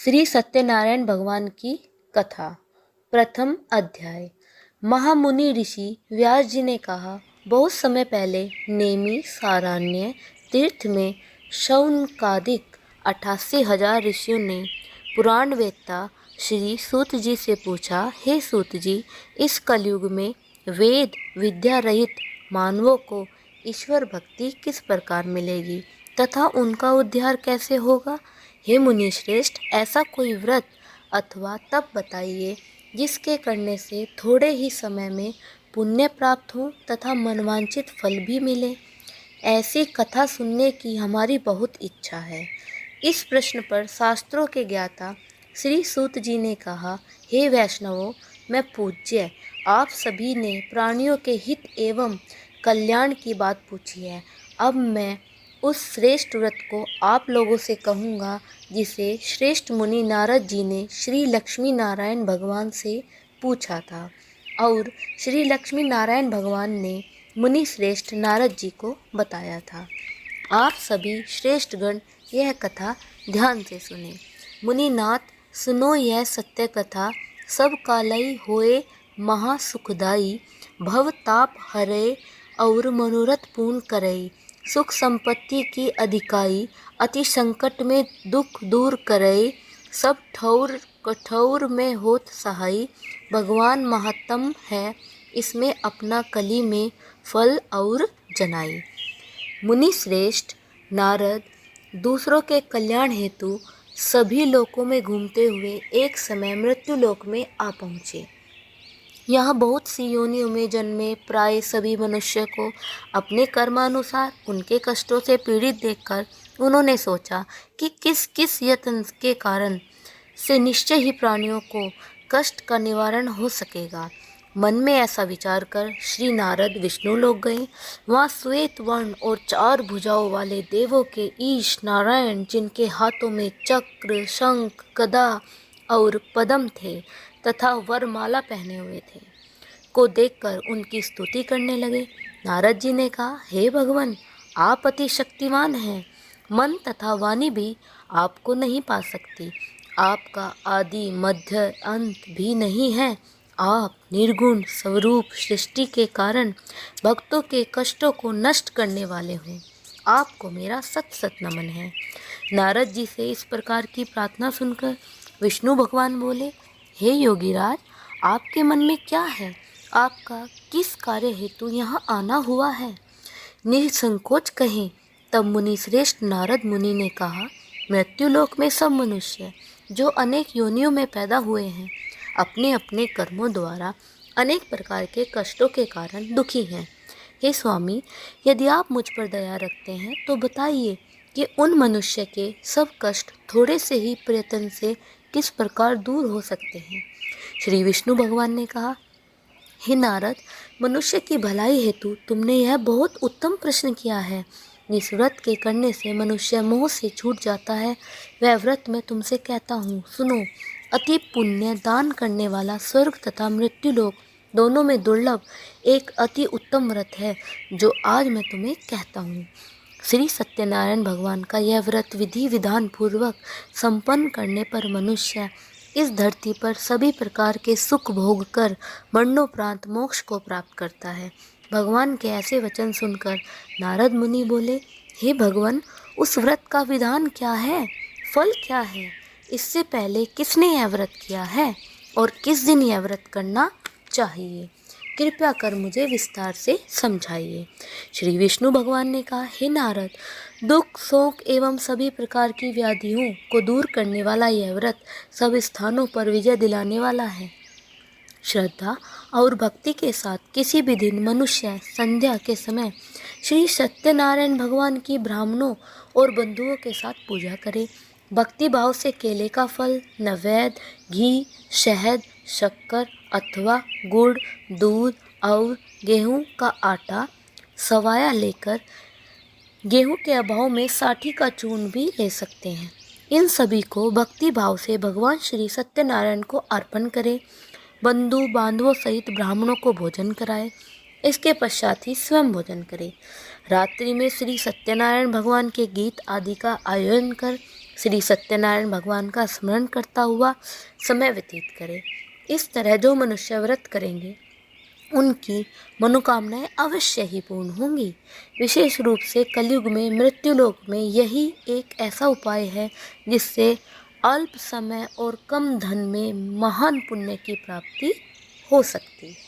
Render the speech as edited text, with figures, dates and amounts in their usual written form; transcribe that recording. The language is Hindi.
श्री सत्यनारायण भगवान की कथा। प्रथम अध्याय। महामुनि ऋषि व्यास जी ने कहा, बहुत समय पहले नेमि सारण्य तीर्थ में शौनकादिक 88,000 ऋषियों ने पुराण वेत्ता श्री सूत जी से पूछा, हे सूत जी, इस कलयुग में वेद विद्या रहित मानवों को ईश्वर भक्ति किस प्रकार मिलेगी तथा उनका उद्धार कैसे होगा। हे मुनि श्रेष्ठ, ऐसा कोई व्रत अथवा तप बताइए जिसके करने से थोड़े ही समय में पुण्य प्राप्त हो तथा मनवांछित फल भी मिले। ऐसी कथा सुनने की हमारी बहुत इच्छा है। इस प्रश्न पर शास्त्रों के ज्ञाता श्री सूत जी ने कहा, हे वैष्णवों, मैं पूज्य आप सभी ने प्राणियों के हित एवं कल्याण की बात पूछी है। अब मैं उस श्रेष्ठ व्रत को आप लोगों से कहूँगा जिसे श्रेष्ठ मुनि नारद जी ने श्री लक्ष्मी नारायण भगवान से पूछा था और श्री लक्ष्मी नारायण भगवान ने मुनि श्रेष्ठ नारद जी को बताया था। आप सभी श्रेष्ठ गण यह कथा ध्यान से सुने। मुनिनाथ, सुनो यह सत्य कथा, सब कालई होए महासुखदाई, भव ताप हरे और मनोरथ पूर्ण करई, सुख संपत्ति की अधिकाई, अति संकट में दुख दूर करई, सब ठौर कठौर में होत सहाई, भगवान महात्म है इसमें अपना कली में फल और जनाई। मुनि श्रेष्ठ नारद दूसरों के कल्याण हेतु सभी लोकों में घूमते हुए एक समय मृत्यु लोक में आ पहुँचे। यहाँ बहुत सी योनियों में जन्मे प्राय सभी मनुष्य को अपने कर्मानुसार उनके कष्टों से पीड़ित देखकर उन्होंने सोचा कि किस किस यत्न के कारण से निश्चय ही प्राणियों को कष्ट का निवारण हो सकेगा। मन में ऐसा विचार कर श्री नारद विष्णु लोक गए। वहाँ श्वेत वर्ण और 4 भुजाओं वाले देवों के ईश नारायण, जिनके हाथों में चक्र, शंख, गदा और पद्म थे तथा वरमाला पहने हुए थे, को देखकर उनकी स्तुति करने लगे। नारद जी ने कहा, हे भगवान, आप अति शक्तिमान हैं, मन तथा वाणी भी आपको नहीं पा सकती। आपका आदि मध्य अंत भी नहीं है। आप निर्गुण स्वरूप सृष्टि के कारण भक्तों के कष्टों को नष्ट करने वाले हैं। आपको मेरा सत सत नमन है। नारद जी से इस प्रकार की प्रार्थना सुनकर विष्णु भगवान बोले, हे योगीराज, आपके मन में क्या है? आपका किस कार्य हेतु यहाँ आना हुआ है? निसंकोच कहें। तब मुनि श्रेष्ठ नारद मुनि ने कहा, मृत्युलोक में सब मनुष्य जो अनेक योनियों में पैदा हुए हैं, अपने अपने कर्मों द्वारा अनेक प्रकार के कष्टों के कारण दुखी हैं। हे स्वामी, यदि आप मुझ पर दया रखते हैं तो बताइए कि उन मनुष्य के सब कष्ट थोड़े से ही प्रयत्न से किस प्रकार दूर हो सकते हैं। श्री विष्णु भगवान ने कहा, हे नारद, मनुष्य की भलाई हेतु तुमने यह बहुत उत्तम प्रश्न किया है। जिस व्रत के करने से मनुष्य मोह से छूट जाता है, वह व्रत मैं तुमसे कहता हूँ, सुनो। अति पुण्य दान करने वाला स्वर्ग तथा मृत्युलोक दोनों में दुर्लभ एक अति उत्तम व्रत है जो आज मैं तुम्हें कहता हूँ। श्री सत्यनारायण भगवान का यह व्रत विधि विधान पूर्वक संपन्न करने पर मनुष्य इस धरती पर सभी प्रकार के सुख भोग कर मरणोपरांत मोक्ष को प्राप्त करता है। भगवान के ऐसे वचन सुनकर नारद मुनि बोले, हे भगवान, उस व्रत का विधान क्या है, फल क्या है? इससे पहले किसने यह व्रत किया है और किस दिन यह व्रत करना चाहिए? कृपया कर मुझे विस्तार से समझाइए। श्री विष्णु भगवान ने कहा, हे नारद, दुख शोक एवं सभी प्रकार की व्याधियों को दूर करने वाला यह व्रत सब स्थानों पर विजय दिलाने वाला है। श्रद्धा और भक्ति के साथ किसी भी दिन मनुष्य संध्या के समय श्री सत्यनारायण भगवान की ब्राह्मणों और बंधुओं के साथ पूजा करे। भक्ति भाव से केले का फल, नैवेद्य, घी, शहद, शक्कर अथवा गुड़, दूध और गेहूं का आटा सवाया लेकर गेहूं के अभाव में साठी का चूर्ण भी ले सकते हैं। इन सभी को भक्ति भाव से भगवान श्री सत्यनारायण को अर्पण करें। बंधु बांधवों सहित ब्राह्मणों को भोजन कराए। इसके पश्चात ही स्वयं भोजन करें। रात्रि में श्री सत्यनारायण भगवान के गीत आदि का आयोजन कर श्री सत्यनारायण भगवान का स्मरण करता हुआ समय व्यतीत करें। इस तरह जो मनुष्य व्रत करेंगे उनकी मनोकामनाएं अवश्य ही पूर्ण होंगी। विशेष रूप से कलयुग में मृत्युलोक में यही एक ऐसा उपाय है जिससे अल्प समय और कम धन में महान पुण्य की प्राप्ति हो सकती है।